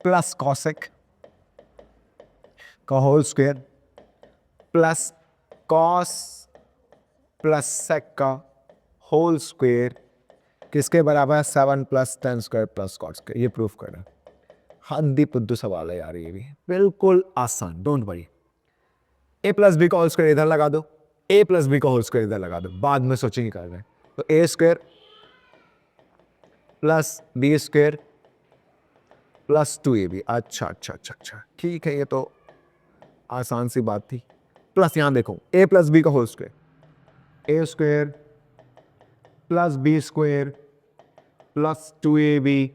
प्लस कॉसेक का whole square plus cos plus sec का होल स्क्वायर किसके बराबर है, 7 plus 10 square plus cot square. ये प्रूफ करना, हद्दी पुद्दू सवाल है यार, ये भी बिल्कुल आसान, don't worry. A plus B का होल स्क्वायर इधर लगा दो, ए प्लस बी का होल स्क्वायर इधर लगा दो, बाद में सोचेंगे कर रहे हैं। तो A square plus B square plus 2ab। अच्छा, ठीक है, ये तो आसान सी बात थी। प्लस यहां देखो ए प्लस बी का whole square, A square plus B square plus 2ab।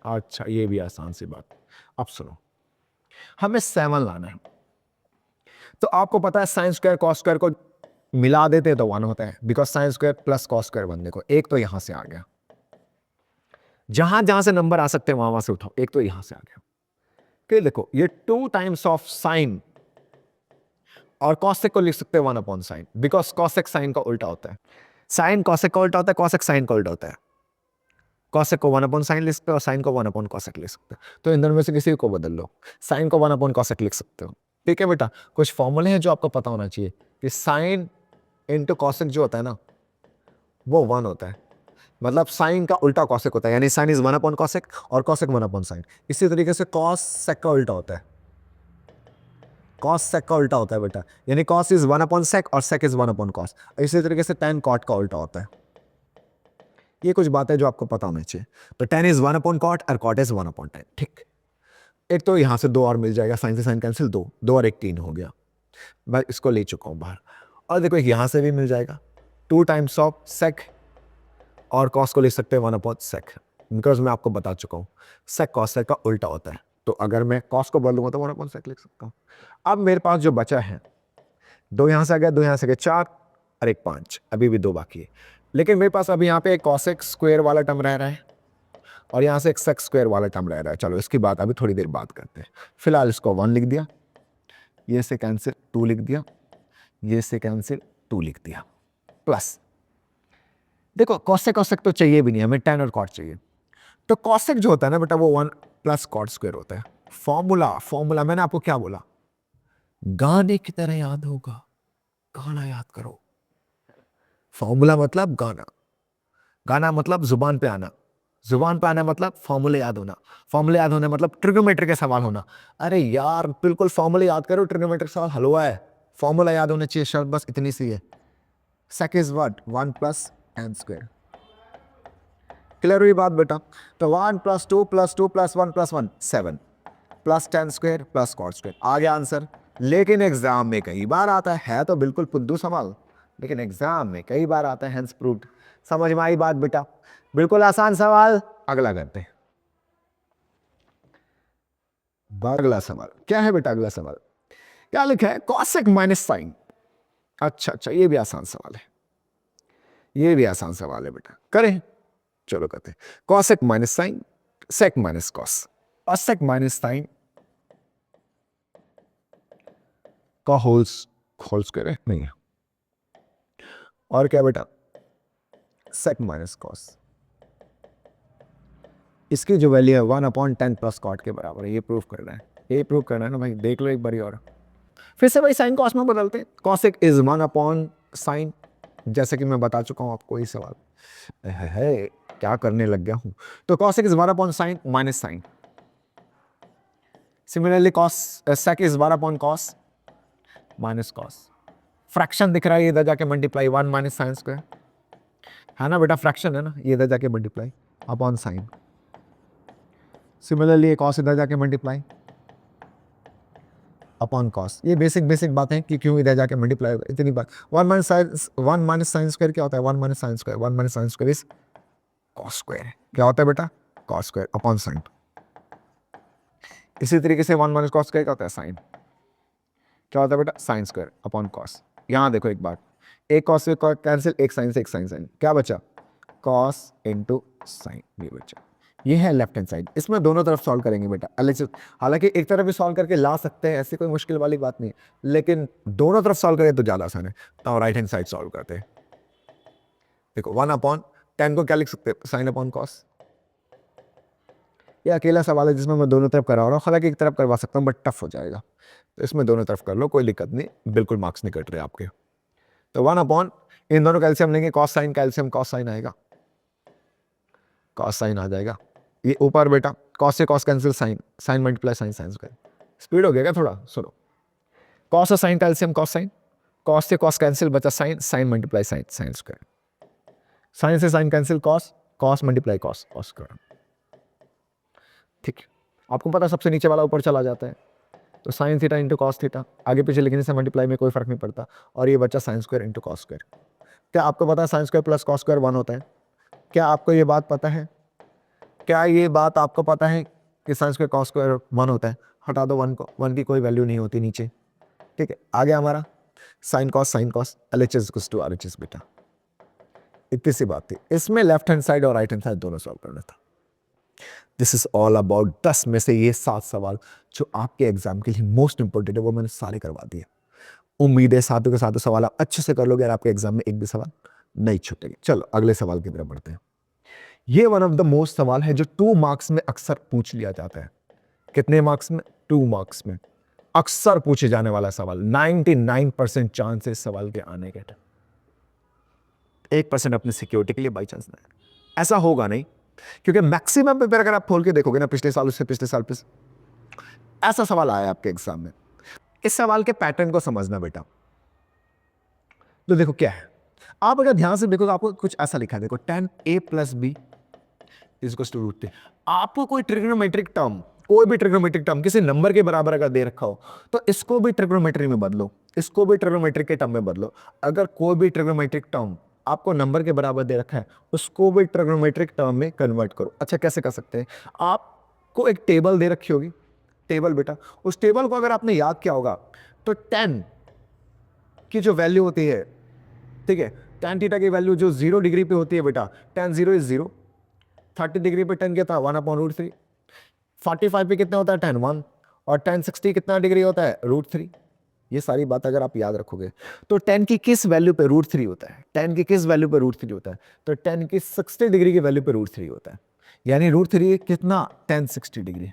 अच्छा, ये भी आसान सी बात। अब सुनो, हमें 7 लाना है, तो आपको पता है साइन स्क्वायर कॉस स्क्वायर को मिला देते तो 1 होता है, because sign square plus cos square 1। देखो एक तो यहां से आ गया, जहां जहां से नंबर आ सकते हैं वहां वहां से उठाओ। एक तो यहां से आ गया कि देखो ये 2 टाइम्स ऑफ साइन, और कॉसेक को लिख सकते हैं 1 upon sine, because cosec sine का उल्टा होता है, साइन कॉसेक का उल्टा होता है, कॉसेक साइन का उल्टा होता है। कॉसेक को 1 अपॉन साइन लिख सकते हो और साइन को 1 अपॉन कॉसेक लिख सकते हो। तो इन दोनों में से किसी को बदल लो, साइन को 1 अपॉन कॉसेक लिख सकते हो। ठीक है बेटा, कुछ फॉर्मूले हैं जो आपको पता होना चाहिए कि साइन इंटू कॉसेक जो होता है ना वो 1 होता है, मतलब साइन का उल्टा कॉसेक होता है, यानी साइन इज 1 अपॉन कॉसेक और कॉसेक 1 अपॉन साइन। इसी तरीके से कॉस सेक का उल्टा होता है, कॉस सेक का उल्टा होता है बेटा, यानी कॉस इज 1 अपॉन सेक और सेक इज 1 अपॉन कॉस। इसी तरीके से tan कॉट का उल्टा होता है। ये कुछ बातें जो आपको पता होनी चाहिए। तो tan इज 1 अपॉन कॉट और कॉट इज 1 अपॉन tan। ठीक, एक तो यहां से 2 और मिल जाएगा, साइन से साइन कैंसिल, 2 2 और 1 3 हो गया, मैं इसको ले चुका हूं बाहर। और देखो यहां से भी मिल जाएगा 2 टाइम्स ऑफ सेक, और कॉस को लिख सकते हैं 1 अपॉन सेक, बिकॉज मैं आपको बता चुका हूं सेक कॉस सेक का उल्टा होता है। तो अगर मैं कॉस को बदलूंगा तो 1 अपॉन सेक लिख सकता हूं। अब मेरे पास जो बचा है 2 यहां से आ गया, 2 यहां से गया, 4 और 1 5, अभी भी 2 बाकी है। लेकिन मेरे पास अभी यहाँ पे एक कॉसेक स्क्वायर वाला टर्म रह रहा है और यहाँ से एक सेक स्क्वायर वाला टर्म रह रहा है। चलो इसकी बात अभी थोड़ी देर बात करते हैं। फिलहाल इसको 1 लिख दिया, ये से कैंसिल 2 लिख दिया, ये से कैंसिल 2 लिख दिया, प्लस देखो कॉसेक कॉसेक तो चाहिए भी नहीं हमें, tan और कॉट चाहिए। तो कॉसेक जो होता है ना बेटा वो 1 प्लस कॉट स्क्वायर होता है। फॉर्मूला मैंने आपको क्या बोला, गाने की तरह याद होगा, गाना याद करो। फॉर्मूला मतलब गाना, गाना मतलब जुबान पे आना, जुबान पे आना मतलब फॉर्मूले याद होना, फॉर्मूले याद होना मतलब ट्रिग्नोमेट्री के सवाल होना। अरे यार बिल्कुल फॉर्मूले याद करो, ट्रिग्नोमेट्री सवाल हल हुआ है, फॉर्मूला याद होना चाहिए, शर्त बस इतनी सी है। Sec is what 1 plus tan square. Clear हुई बात बेटा? तो 1 plus 2 plus 2 plus 1 plus 1 7 plus tan square plus cot square, आ गया आंसर। लेकिन एग्जाम में कई बार आता है तो बिल्कुल फुद्दू सवाल, लेकिन एग्जाम में कई बार आता है, हेंस प्रूव्ड। समझ में आई बात बेटा? बिल्कुल आसान सवाल। अगला करते हैं, अगला सवाल क्या है बेटा? अगला सवाल क्या लिखा है? Cosec minus sine. अच्छा, ये भी आसान सवाल है, ये भी आसान सवाल है बेटा, करें? चलो करते हैं। Cosec minus sine, sec minus cos, cosec minus sine का होल्स स्क्वायर नहीं है, और क्या बेटा? सेक माइनस कॉस, इसकी जो वैल्यू है 1 अपॉन 10 प्लस कॉट के बराबर है। ये प्रूफ करना है, ये प्रूफ करना है ना भाई, देख लो एक बारी और। फिर से भाई साइन कॉस में बदलते हैं, कॉसेक इज 1 अपॉन साइन, जैसे कि मैं बता चुका हूं आपको ये सवाल है क्या करने लग गया हूं। तो cosec is 1 upon sine minus sine, similarly cos sec is 1 upon cos minus cos. Fraction दिख रहा है, इधर जाके मल्टीप्लाई 1 माइनस साइन स्क्वायर, है ना बेटा? फ्रैक्शन है ना, ये इधर जाके multiply upon sine. Similarly cos इधर जाके मल्टीप्लाई अपॉन कॉस। ये बेसिक बात है कि क्यों इधर जाके मल्टीप्लाई होगा, इतनी बात। 1 माइनस साइन स्क्वायर क्या होता है? 1 minus sine square, 1 minus sine square is cos square. क्या होता है बेटा? Cos square upon sine. इसी तरीके से 1 माइनस कॉस स्क्वायर क्या होता है? साइन। क्या होता है बेटा? Sine square upon cos. यहां देखो एक बात, एक कॉस से कैंसिल, एक साइन से एक साइन, क्या बचा? कॉस इंटू साइन, ये बचा। ये है लेफ्ट हैंड साइड, इसमें दोनों तरफ सॉल्व करेंगे बेटा अलग से। हालांकि एक तरफ भी सॉल्व करके ला सकते हैं, ऐसी कोई मुश्किल वाली बात नहीं, लेकिन दोनों तरफ सॉल्व करें तो ज़्यादा आसान है। तो राइट हैंड साइड सॉल्व करते हैं। देखो 1 अपॉन 10 को क्या लिख सकते हैं? Sign upon cos. ये अकेला सवाल है जिसमें मैं दोनों तरफ करा रहा हूँ, हालांकि एक तरफ करवा सकता हूँ बट टफ हो जाएगा, तो इसमें दोनों तरफ कर लो, कोई दिक्कत नहीं, बिल्कुल मार्क्स नहीं कट रहे आपके। तो 1 अपॉन, इन दोनों कैल्शियम लेंगे, cos sine calcium cos sine आएगा, कॉस साइन आ जाएगा। ये ऊपर बेटा कॉस से cos cancel, sine sine multiply sine sine square. Speed हो गया क्या थोड़ा? सुनो, कॉस और sine calcium cos sine, cos से कॉस कैंसिल बचा sine, sine multiply sine sine square, sine से sine cancel cos, cos multiply cos cos square. ठीक है, आपको पता सबसे नीचे वाला ऊपर चला जाता है, तो sine theta into cos theta, आगे पीछे लिखने से मल्टीप्लाई में कोई फर्क नहीं पड़ता, और ये बच्चा sign square into cos square. क्या आपको पता है sign square plus cos square 1 होता है? क्या आपको ये बात पता है? क्या ये बात आपको पता है कि साइन स्क्वायर कॉस स्क्वायर 1 होता है? हटा दो 1 को, 1 की कोई वैल्यू नहीं होती नीचे। ठीक है, आगे हमारा sine cos LHS equals to RHS बेटा, इतनी सी बात थी। इसमें लेफ्ट हैंड साइड और राइट हैंड साइड दोनों सॉल्व करना था। दिस इज ऑल अबाउट 10 में से ये 7 सवाल जो आपके एग्जाम के लिए मोस्ट इंपॉर्टेंट है वो मैंने सारे करवा दिए। उम्मीद है सातों के सातों सवाल आप अच्छे से कर लोगे और आपके एग्जाम में एक भी सवाल नहीं छूटेंगे। चलो अगले सवाल की तरफ बढ़ते हैं। ये वन ऑफ द मोस्ट सवाल है जो 2 मार्क्स में अक्सर पूछ लिया जाता है। कितने मार्क्स में? 2 मार्क्स में अक्सर पूछे जाने वाला सवाल। 99% चांस है इस सवाल के आने के। 1% अपनी सिक्योरिटी के लिए बाई चांस नहीं, ऐसा होगा नहीं, क्योंकि मैक्सिमम पेपर अगर आप खोल के देखोगे ना पिछले साल उससे पिछले साल ऐसा सवाल आया आपके एग्जाम में। इस सवाल के पैटर्न को समझना बेटा। तो देखो क्या है, आप अगर ध्यान से देखो तो आपको कुछ ऐसा लिखा है, देखो tan a plus B is to root 3। आपको कोई ट्रिग्नोमेट्रिक टर्म, कोई भी ट्रिग्नोमेट्रिक टर्म किसी नंबर के बराबर अगर दे रखा हो तो इसको भी ट्रिग्नोमेट्री में बदलो, इसको भी ट्रिग्नोमेट्रिक के टर्म में बदलो। अगर कोई भी ट्रिग्नोमेट्रिक टर्म आपको नंबर के बराबर दे रखा है उसको भी ट्रिग्नोमेट्रिक टर्म में कन्वर्ट करो। अच्छा कैसे कर सकते हैं? आपको एक टेबल दे रखी होगी, टेबल बेटा, उस टेबल को अगर आपने याद किया होगा तो tan की जो वैल्यू होती है, ठीक है, tan थीटा की वैल्यू जो 0 डिग्री पे होती है बेटा, tan 0 इज 0, 30 डिग्री पे tan कितना 1/√3, 45 पे कितना होता है tan 1, और tan 60 कितना डिग्री होता है √3। ये सारी बात अगर आप याद रखोगे तो tan की किस वैल्यू पे √3 होता है, tan की किस वैल्यू पे √3 होता है, तो tan की 60 डिग्री की वैल्यू पे √3 होता है। यानी √3 कितना tan 60 डिग्री।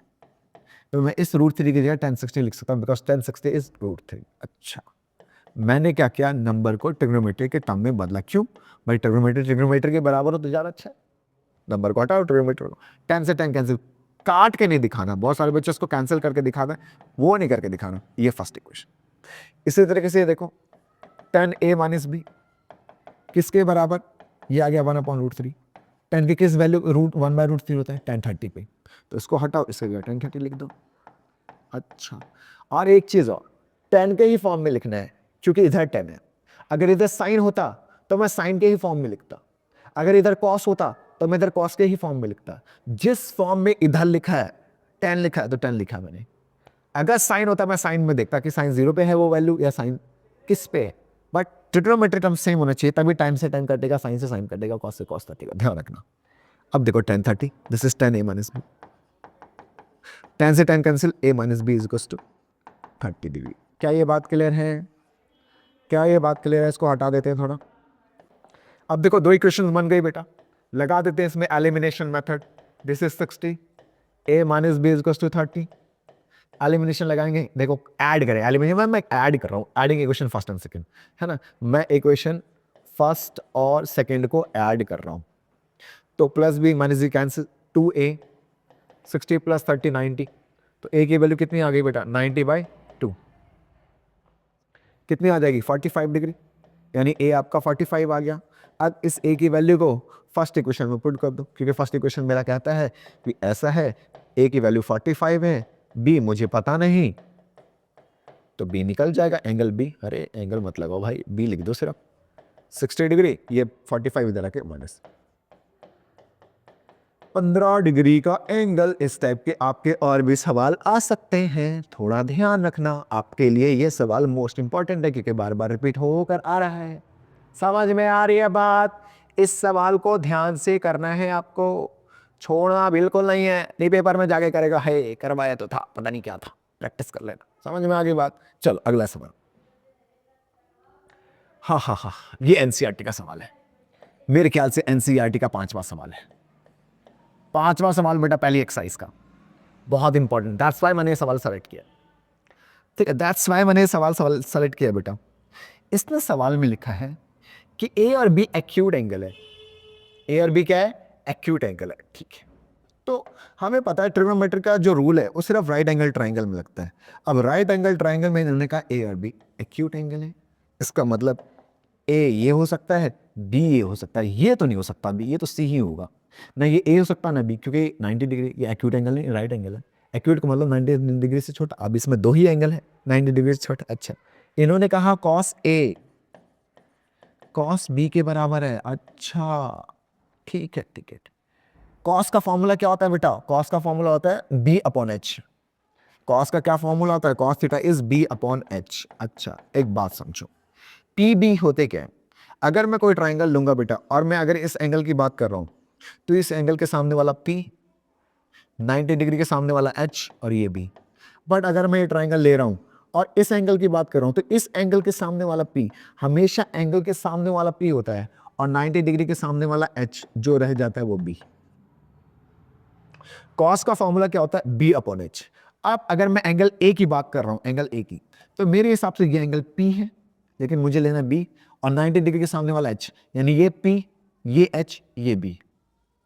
तो मैं इस √3 की जगह tan 60 लिख सकता हूं बिकॉज tan 60 इज √3। अच्छा मैंने क्या किया, नंबर को ट्रिग्नोमेट्री के टर्म में बदला। क्यों भाई? ट्रिग्नोमेट्री के बराबर हो तो ज्यादा अच्छा है। नंबर को हटाओ, ट्रिग्नोमेट्री को, tan से tan कैंसिल, काट के नहीं दिखाना। बहुत सारे बच्चे उसको कैंसिल करके दिखाते हैं, वो नहीं करके दिखाना। ये फर्स्ट इक्वेशन। इसी तरीके से देखो tan a माइनस बी किसके बराबर, ये आ गया 1/√3। tan की किस वैल्यू √1/√3 होता है, tan 30 पे, तो इसको हटाओ, इसके जगह tan 30 लिख दो। अच्छा और एक चीज और, tan के ही फॉर्म में लिखना है क्योंकि इधर tan है। अगर इधर साइन होता तो मैं साइन के ही फॉर्म में लिखता, अगर इधर कॉस होता तो मैं इधर कॉस के ही फॉर्म में लिखता। जिस फॉर्म में इधर लिखा है tan लिखा है तो tan लिखा मैंने। अगर साइन होता मैं साइन में देखता कि साइन 0 पे है वो वैल्यू या साइन किस पे है, बट ट्रिग्नोमेट्री टर्म सेम होना चाहिए, तभी टाइम से टाइम कटेगा, साइन से साइन कटेगा, कॉस से कॉस कटेगा, ध्यान रखना। अब देखो tan 30, this is tan a minus B, tan से tan cancel, a minus B is equals to 30 degree. क्या ये बात क्लियर है? क्या ये बात क्लियर है? इसको हटा देते हैं थोड़ा। अब देखो 2 इक्वेशंस बन गई बेटा, लगा देते हैं इसमें elimination method. This is 60, a minus B is equals to 30। Elimination लगाएंगे, देखो ऐड करें, एलिमिनेशन मैं ऐड कर रहा हूँ, adding equation first and second, है ना, मैं इक्वेशन फर्स्ट और सेकंड को ऐड कर रहा हूँ। तो plus B minus B cancel, 2a, 60 plus 30 90, तो a की वैल्यू कितनी आ गई बेटा 90/2, कितनी आ जाएगी 45 डिग्री, यानी a आपका 45 आ गया। अब इस a की वैल्यू को फर्स्ट इक्वेशन में पुट कर दो, क्योंकि फर्स्ट इक्वेशन मेरा कहता है कि ऐसा है, a की वैल्यू 45 है, b मुझे पता नहीं, तो b निकल जाएगा, एंगल b, अरे एंगल मत लगाओ भाई, b लिख दो सिर्फ 60 डिग्री, ये 45 इधर आके माइनस 15 डिग्री का एंगल। इस टाइप के आपके और भी सवाल आ सकते हैं, थोड़ा ध्यान रखना। आपके लिए ये सवाल मोस्ट इंपॉर्टेंट है क्योंकि बार बार रिपीट होकर आ रहा है। समझ में आ रही है बात? इस सवाल को ध्यान से करना है आपको, छोड़ना बिल्कुल नहीं है। नहीं पेपर में जाके करेगा है करवाया तो था, पता नहीं क्या था, प्रैक्टिस कर लेना। समझ में आ गई बात? चलो अगला सवाल। हाँ, ये एनसीईआरटी का सवाल है, मेरे ख्याल से एनसीईआरटी का 5वां सवाल है। 5वां सवाल बेटा पहली एक्सरसाइज का, बहुत इंपॉर्टेंट, दैट्स वाई मैंने ये सवाल सेलेक्ट किया। ठीक है, दैट्स वाई मैंने ये सवाल सेलेक्ट किया बेटा। इसने सवाल में लिखा है कि ए और बी एक्यूट एंगल है। ए और बी क्या है? एक्यूट एंगल है। ठीक है, तो हमें पता है ट्रिग्नोमेट्री का जो रूल है वो सिर्फ राइट एंगल ट्राइंगल में लगता है। अब राइट एंगल ट्राइंगल में इन्होंने कहा ए और बी एक्यूट एंगल है, इसका मतलब ए ये हो सकता है, बी ये हो सकता है, ये तो नहीं हो सकता बी, ये तो सी ही होगा ना, ये ए हो सकता ना बी, क्योंकि 90 डिग्री ये एक्यूट एंगल नहीं, राइट एंगल है। एक्यूट का मतलब 90 डिग्री से छोटा, अब इसमें 2 ही एंगल है 90 डिग्री से छोटा। अच्छा, इन्होंने कहा कॉस ए कॉस बी के बराबर है। अच्छा ठीक है, कॉस का फॉर्मूला क्या होता है बेटा? कॉस का फॉर्मूला होता है बी अपॉन एच। कॉस का क्या फॉर्मूला होता है? Cos theta is B upon H. अच्छा एक बात समझो, पी बी होते क्या है? अगर मैं कोई ट्राइंगल लूंगा बेटा और मैं अगर इस एंगल की बात कर रहा हूं तो इस एंगल के सामने वाला P 90 डिग्री के सामने वाला H और ये B। बट अगर मैं ये ट्राइंगल ले रहा हूं और इस एंगल की बात कर रहा हूं तो इस एंगल के सामने वाला P हमेशा एंगल के सामने वाला P होता है और 90 डिग्री के सामने वाला H जो रह जाता है वो B। कॉस का फॉर्मूला क्या होता है? B upon H। अब अगर मैं एंगल A की बात कर रहा हूं, एंगल A की, तो मेरे हिसाब से ये एंगल P है, लेकिन मुझे लेना B और 90 डिग्री के सामने वाला H, यानी ये P, ये H, ये B।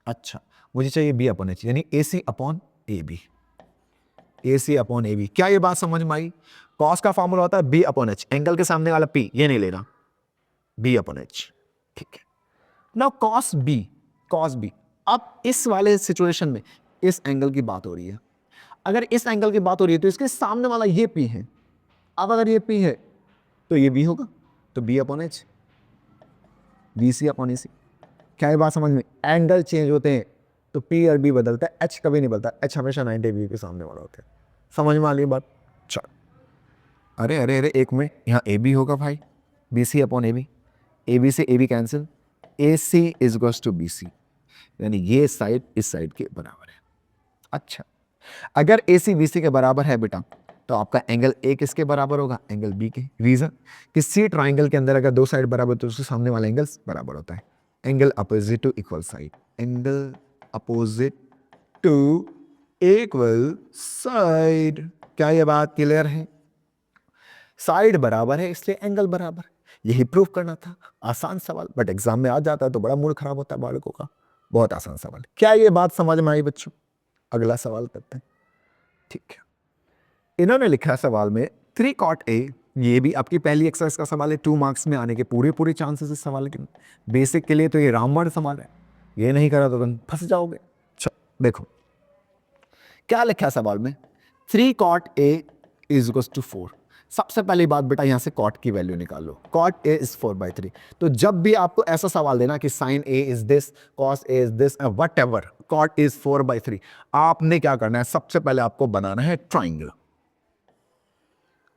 अच्छा, मुझे चाहिए B अपॉन H, यानी AC upon AB। AC upon AB। क्या ये बात समझ में आई? कॉस का फॉर्मूला होता है B अपॉन H, एंगल के सामने वाला P, ये नहीं लेना, B अपॉन H। ठीक है। Now cos B। अब इस वाले सिचुएशन में इस एंगल की बात हो रही है। अगर इस एंगल की बात हो रही है तो इसके सामने वाला ये P है। अब अगर ये P है तो ये B होगा, तो B upon H, BC upon AC। क्या ये बात समझ में? एंगल चेंज होते हैं तो P और B बदलता है, H कभी नहीं बदलता। H हमेशा 90 डिग्री के सामने वाला होता है। समझ में आ रही बात? चल, अरे अरे अरे, एक में यहाँ AB होगा भाई, BC अपॉन AB। AB से AB cancel, AC is equals to BC, यानी ये साइड इस साइड के बराबर है। अच्छा, अगर AC BC के बराबर है बेटा, तो आपका एंगल A किसके बराबर होगा? एंगल B के। रीजन, किसी ट्राइंगल के अंदर अगर दो साइड बराबर तो उसके सामने वाला एंगल बराबर होता है। Angle opposite to equal side, angle opposite to equal side. क्या ये बात क्लियर है? साइड बराबर है इसलिए एंगल बराबर, यही प्रूव करना था। आसान सवाल, बट एग्जाम में आ जाता है तो बड़ा मूड खराब होता है बालकों का। बहुत आसान सवाल। क्या ये बात समझ में आई बच्चों? अगला सवाल करते हैं। ठीक है, इन्होंने लिखा सवाल में 3 cot A। ये भी आपकी पहली एक्सरसाइज का सवाल है, 2 मार्क्स में आने के पूरे चांसेस इस सवाल के। बेसिक के लिए तो ये रामबाण सवाल है, ये नहीं करा तो तुम फंस जाओगे। देखो क्या लिखा है सवाल में, 3 cot A is equal to 4। सबसे पहली बात बेटा, यहां से cot की वैल्यू निकाल लो। cot A is 4/3। तो जब भी आपको ऐसा सवाल देना कि sin A is this, cos A is this, what ever, cot is 4/3, आपने क्या करना है? सबसे पहले आपको बनाना है ट्राइंगल।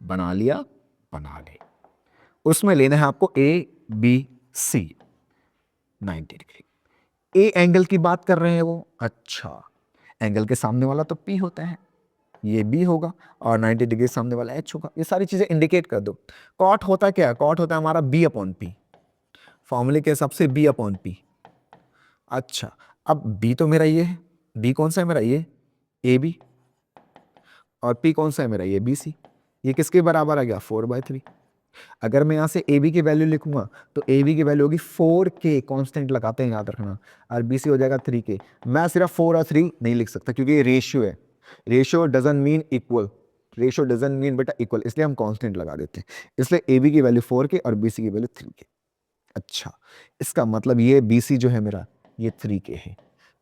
बना लिया, बना ले, उसमें लेना है आपको ABC 90 डिग्री। ए एंगल की बात कर रहे हैं वो। अच्छा, एंगल के सामने वाला तो P होता है, ये B होगा और 90 डिग्री सामने वाला H होगा। ये सारी चीजें इंडिकेट कर दो। कॉट होता क्या है? कॉट होता है हमारा B अपॉन P, फॉर्मूले के हिसाब से B अपॉन P। अच्छा, अब B तो मेरा ये है, B कौन सा है मेरा? ये AB, और P कौन सा है मेरा? ये BC। ये किसके बराबर आ गया? 4/3। अगर मैं यहां से AB की वैल्यू लिखूंगा तो AB की वैल्यू होगी 4K, कांस्टेंट लगाते हैं याद रखना, और BC हो जाएगा 3K। मैं सिर्फ 4 और 3 नहीं लिख सकता क्योंकि ये रेशियो है। Ratio doesn't mean equal, ratio doesn't mean बेटा इक्वल, इसलिए हम कांस्टेंट लगा देते हैं। इसलिए AB की वैल्यू 4K और BC की वैल्यू 3K। अच्छा, इसका मतलब ये BC जो है मेरा, ये 3K है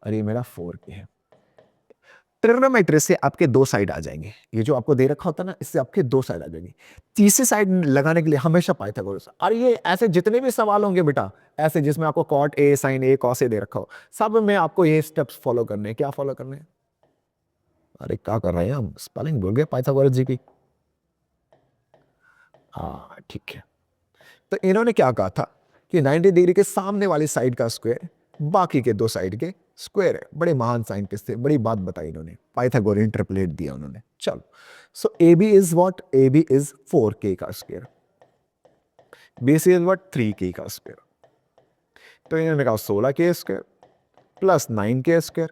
और ये मेरा 4K है। ट्रिग्नोमेट्री से आपके दो साइड आ जाएंगे। ये जो आपको दे रखा होता है ना, इससे आपके दो साइड आ जाएंगी। तीसरी साइड लगाने के लिए हमेशा पाइथागोरस। और ये ऐसे जितने भी सवाल होंगे बेटा, ऐसे जिसमें आपको cot A sine A cos A दे रखा हो, सब में आपको ये स्टेप्स फॉलो करने हैं। क्या फॉलो करने हैं? अरे क्या कर रहे हैं हम? स्पेलिंग भूल गए पाइथागोरस जी की। हाँ ठीक है। तो इन्होंने क्या कहा था कि 90 डिग्री के सामने वाली साइड का स्क्वायर बाकी के दो साइड के स्क्वायर है। बड़े महान साइंटिस्ट थे, बड़ी बात बताई इन्होंने, पाइथागोरियन ट्रिपलेट दिया उन्होंने। चलो, सो AB is what? AB is 4K का square, BC is what? 3K का स्क्वायर। तो इन्होंने कहा 16K square plus 9K square,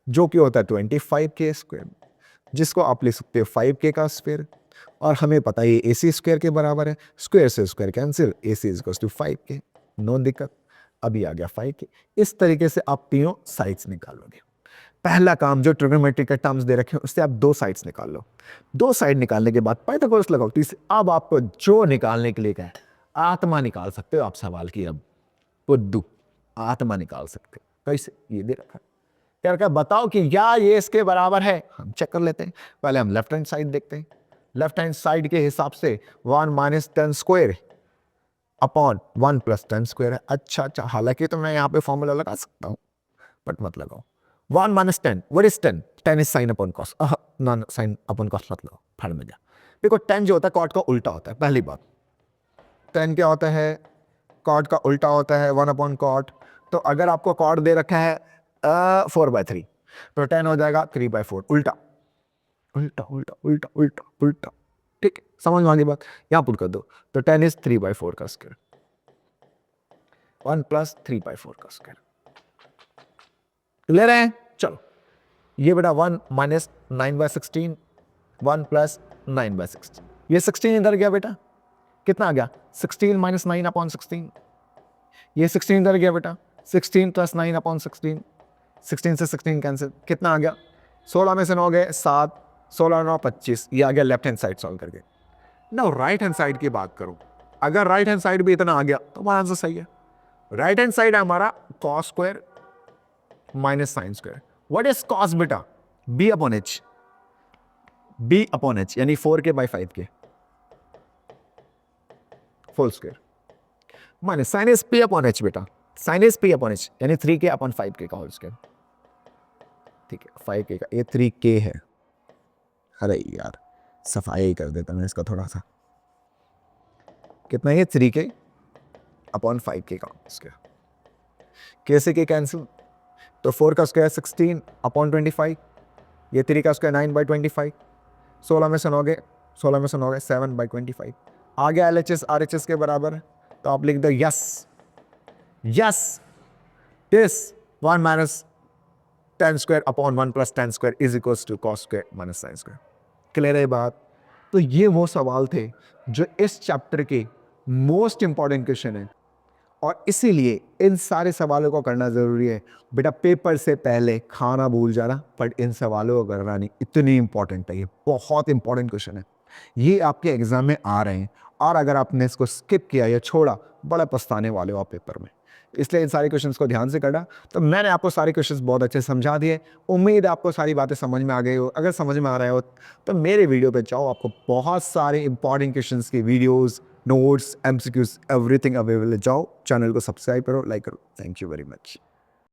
जो कि होता है 25K स्क्वायर, जिसको आप लिख सकते हो 5K का स्क्वायर। और हमें पता है ये AC स्क्वायर के बराबर है, स्क्वायर से square cancel, AC is equal to 5K। No दिक्कत, अभी आ गया 5K। इस तरीके से आप तीनों साइड्स निकालोगे। पहला काम, जो ट्रिग्नोमेट्री के टर्म्स दे रखे हैं उससे आप दो साइड्स निकाल लो। दो साइड निकालने के बाद पाइथागोरस लगाओ। अब आपको जो निकालने के लिए कहा है, आत्मा निकाल सकते हो आप सवाल की। अब बुद्धू आत्मा निकाल सकते हो। कैसे? ये दे रखा है, क्या रखा है? बताओ कि क्या ये इसके बराबर है। हम चेक कर लेते हैं। पहले हम लेफ्ट हैंड साइड देखते हैं। लेफ्ट हैंड साइड के हिसाब से 1 minus 10 square upon 1 plus 10 square है। अच्छा, हालांकि तो मैं यहाँ पे फॉर्मूला लगा सकता हूँ, बट मत लगाओ। 1 minus 10, what is 10? 10 is sine upon cos. Non sign upon cos मत लो, फाड़ में जा। देखो 10 जो होता है कॉट का उल्टा होता है। पहली बात, 10 क्या होता है? कॉट का उल्टा होता है 1 अपॉन कॉट। तो अगर आपको कॉट दे रखा है 4/3, तो 10 हो जाएगा 3/4, उल्टा उल्टा उल्टा उल्टा उल्टा उल्टा। ठीक है, समझ में आ गई बात, यहां पुट कर दो। तो 10 इज 3/4 का स्क्वायर, 1 प्लस 3/4 का स्क्वायर। ले रहे हैं, चलो ये बेटा 1 माइनस 9/16, 1 प्लस 9/16, ये 16 इधर गया बेटा, कितना आ गया 16 माइनस 9/16, ये 16 इधर गया बेटा, 16 प्लस 9/16, 16 से 16 कैंसिल, कितना आ गया 16 में से 9 गए 7, 16 9 25, ये आ गया लेफ्ट हैंड साइड सॉल्व करके। ना राइट हैंड साइड की बात करूं, अगर राइट हैंड साइड भी इतना आ गया तो हमारा आंसर सही है। राइट हैंड साइड है हमारा cos square minus sine square. What is cos बेटा, B upon H, B upon H यानी 4k/5k full square minus sine is P upon H बेटा, sine is P upon H यानी 3k/5k का whole square. ठीक है 5k का, ये 3k है। अरे यार सफाई कर देता मैं इसका थोड़ा सा, कितना है 3k/5k का स्क्वायर, कैसे के कैंसिल, तो 4 का स्क्वायर 16/25, ये 3 का स्क्वायर 9/25, 16 में से 9 गए 16 में से 9 गए 7/25, आ गया LHS RHS के बराबर। तो आप लिख दो yes yes this 1 minus tan square upon 1 plus tan square is equals to cos square minus sin square. Clear है बात। तो ये वो सवाल थे जो इस चैप्टर के मोस्ट इंपॉर्टेंट क्वेश्चन है, और इसीलिए इन सारे सवालों को करना जरूरी है। बेटा पेपर से पहले खाना भूल जाना, बट इन सवालों को करना नहीं, इतनी इंपॉर्टेंट है, ये बहुत इंपॉर्टेंट क्वेश्चन है, ये आपके एग्जाम में आ रहे हैं, और अगर आपने इसको स्किप किया या छोड़ा बड़ा पछताने वाले हो आप पेपर में। इसलिए इन सारे क्वेश्चंस को ध्यान से करना। तो मैंने आपको सारे क्वेश्चंस बहुत अच्छे से समझा दिए, उम्मीद है आपको सारी बातें समझ में आ गई हो। अगर समझ में आ रहे हो तो मेरे वीडियो पे जाओ, आपको बहुत सारे इंपॉर्टेंट क्वेश्चंस की videos, notes, MCQs everything available है। जाओ चैनल को सब्सक्राइब करो, लाइक करो। Thank you very much.